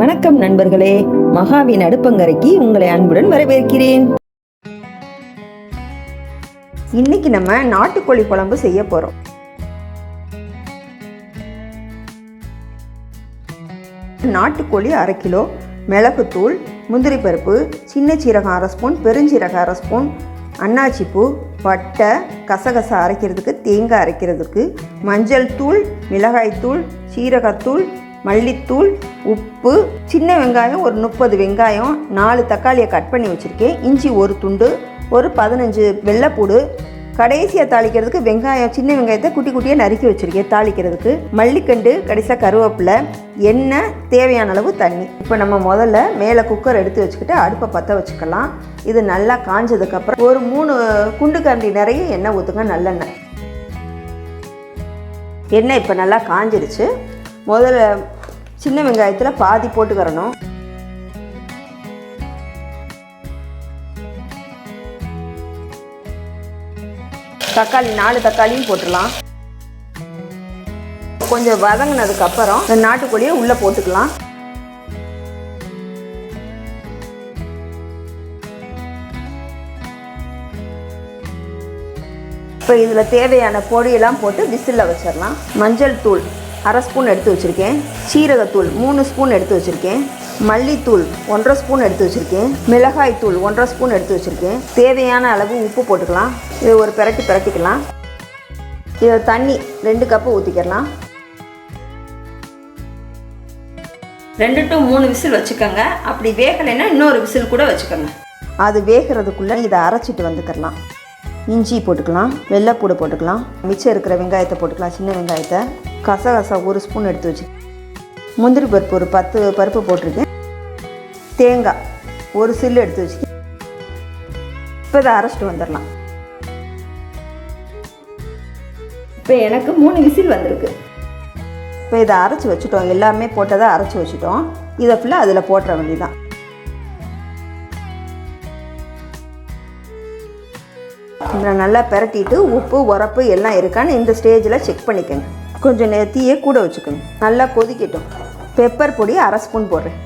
வணக்கம் நண்பர்களே, மகாவின் அடுப்பங்கரைக்கு உங்களை அன்புடன் வரவேற்கிறேன். இன்னைக்கு நம்ம நாட்டுக்கோழி குழம்பு செய்ய போறோம். நாட்டுக்கோழி 1/2 கிலோ, மிளகுத்தூள், முந்திரி பருப்பு, சின்ன சீரகம் 1/2 ஸ்பூன், பெருஞ்சீரகம் 1/2 ஸ்பூன், அன்னாச்சிப்பூ, பட்டை, கசகச அரைக்கிறதுக்கு, தேங்காய் அரைக்கிறதுக்கு, மஞ்சள் தூள், மிளகாய்த்தூள், சீரகத்தூள், மல்லித்தூள், உப்பு, சின்ன வெங்காயம் ஒரு 30 வெங்காயம், 4 தக்காளியை கட் பண்ணி வச்சுருக்கேன், இஞ்சி ஒரு துண்டு, ஒரு 15 வெள்ளைப்பூடு, கடைசியாக தாளிக்கிறதுக்கு வெங்காயம், சின்ன வெங்காயத்தை குட்டி குட்டியாக நறுக்கி வச்சுருக்கேன் தாளிக்கிறதுக்கு, மல்லிக்கண்டு, கடைசியாக கருவேப்பிலை, எண்ணெய், தேவையான அளவு தண்ணி. இப்போ நம்ம முதல்ல மேலே குக்கர் எடுத்து வச்சுக்கிட்டு அடுப்பை பற்ற வச்சுக்கலாம். இது நல்லா காஞ்சதுக்கப்புறம் ஒரு 3 குண்டு கரண்டி நிறைய எண்ணெய் ஊற்றுங்க, நல்லெண்ணெய். எண்ணெய் இப்போ நல்லா காஞ்சிருச்சு. முதல்ல சின்ன வெங்காயத்தில் பாதி போட்டுக்கிறணும். தக்காளி 4 தக்காளியும் போட்டுடலாம். கொஞ்சம் வதங்கினதுக்கப்புறம் இந்த நாட்டுக்கோழியை உள்ளே போட்டுக்கலாம். இப்போ இதில் தேவையான பொடியெல்லாம் போட்டு விசிலில் வச்சிடலாம். மஞ்சள் தூள் 1/2 ஸ்பூன் எடுத்து வச்சுருக்கேன், சீரகத்தூள் 3 ஸ்பூன் எடுத்து வச்சுருக்கேன், மல்லித்தூள் 1/2 ஸ்பூன் எடுத்து வச்சுருக்கேன், மிளகாய்த்தூள் 1/2 ஸ்பூன் எடுத்து வச்சுருக்கேன், தேவையான அளவு உப்பு போட்டுக்கலாம். இது ஒரு பிரட்டிக்கலாம். இதை தண்ணி 2 கப்பு ஊற்றிக்கலாம். 2 to 3 விசில் வச்சுக்கோங்க. அப்படி வேகலைன்னா இன்னொரு விசில் கூட வச்சுக்கோங்க. அது வேகிறதுக்குள்ளே இதை அரைச்சிட்டு வந்துக்கலாம். இஞ்சி போட்டுக்கலாம், வெள்ளைப்பூடு போட்டுக்கலாம், மிச்சம் இருக்கிற வெங்காயத்தை போட்டுக்கலாம், சின்ன வெங்காயத்தை, கசகசா 1 ஸ்பூன் எடுத்து வச்சு, முந்திரி பருப்பு ஒரு 10 பருப்பு போட்டிருக்கேன், தேங்காய் 1 சில்லு எடுத்து வச்சு, இப்போ இதை அரைச்சிட்டு வந்துடலாம். இப்போ எனக்கு 3 விசில் வந்திருக்கு. இப்போ இதை அரைச்சி வச்சுட்டோம், எல்லாமே போட்டதை அரைச்சி வச்சுட்டோம். இதை ஃபுல்லாக அதில் போட்டுற வேண்டியதான். இதை நல்லா பிரட்டிட்டு உப்பு உரப்பு எல்லாம் இருக்கான்னு இந்த ஸ்டேஜில் செக் பண்ணிக்கோங்க. கொஞ்சம் தீயை கூட வச்சுக்கோங்க. நல்லா கொதிக்கட்டும். பெப்பர் பொடி 1/2 ஸ்பூன் போடுறேன்.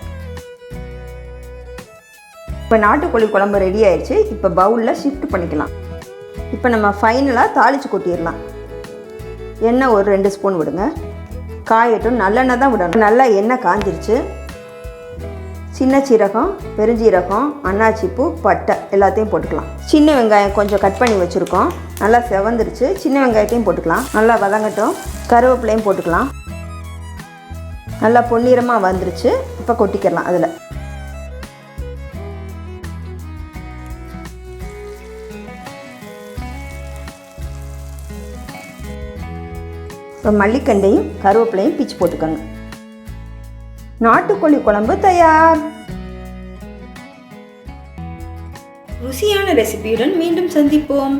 இப்போ நாட்டுக்கோழி குழம்பு ரெடி ஆயிடுச்சு. இப்போ பவுலில் ஷிஃப்ட் பண்ணிக்கலாம். இப்போ நம்ம ஃபைனலாக தாளித்து கொட்டிடலாம். எண்ணெய் ஒரு 2 ஸ்பூன் விடுங்க. காயட்டும். நல்லெண்ணெய் தான் விடணும். நல்லா எண்ணெய் காஞ்சிருச்சு. சின்ன சீரகம், பெருஞ்சீரகம், அன்னாச்சிப்பூ, பட்டை எல்லாத்தையும் போட்டுக்கலாம். சின்ன வெங்காயம் கொஞ்சம் கட் பண்ணி வச்சுருக்கோம், நல்லா செவந்துருச்சு. சின்ன வெங்காயத்தையும் போட்டுக்கலாம். நல்லா வதங்கட்டும். கருவேப்பிலையும் போட்டுக்கலாம். நல்லா பொன்னிறமாக வந்துருச்சு. இப்போ கொட்டிக்கலாம் அதில். இப்போ மல்லிக்கண்டையும் கருவேப்பிலையும் பிச்சு போட்டுக்கோங்க. நாட்டுக்கோழி குழம்பு தயார். ருசியான ரெசிபியுடன் மீண்டும் சந்திப்போம்.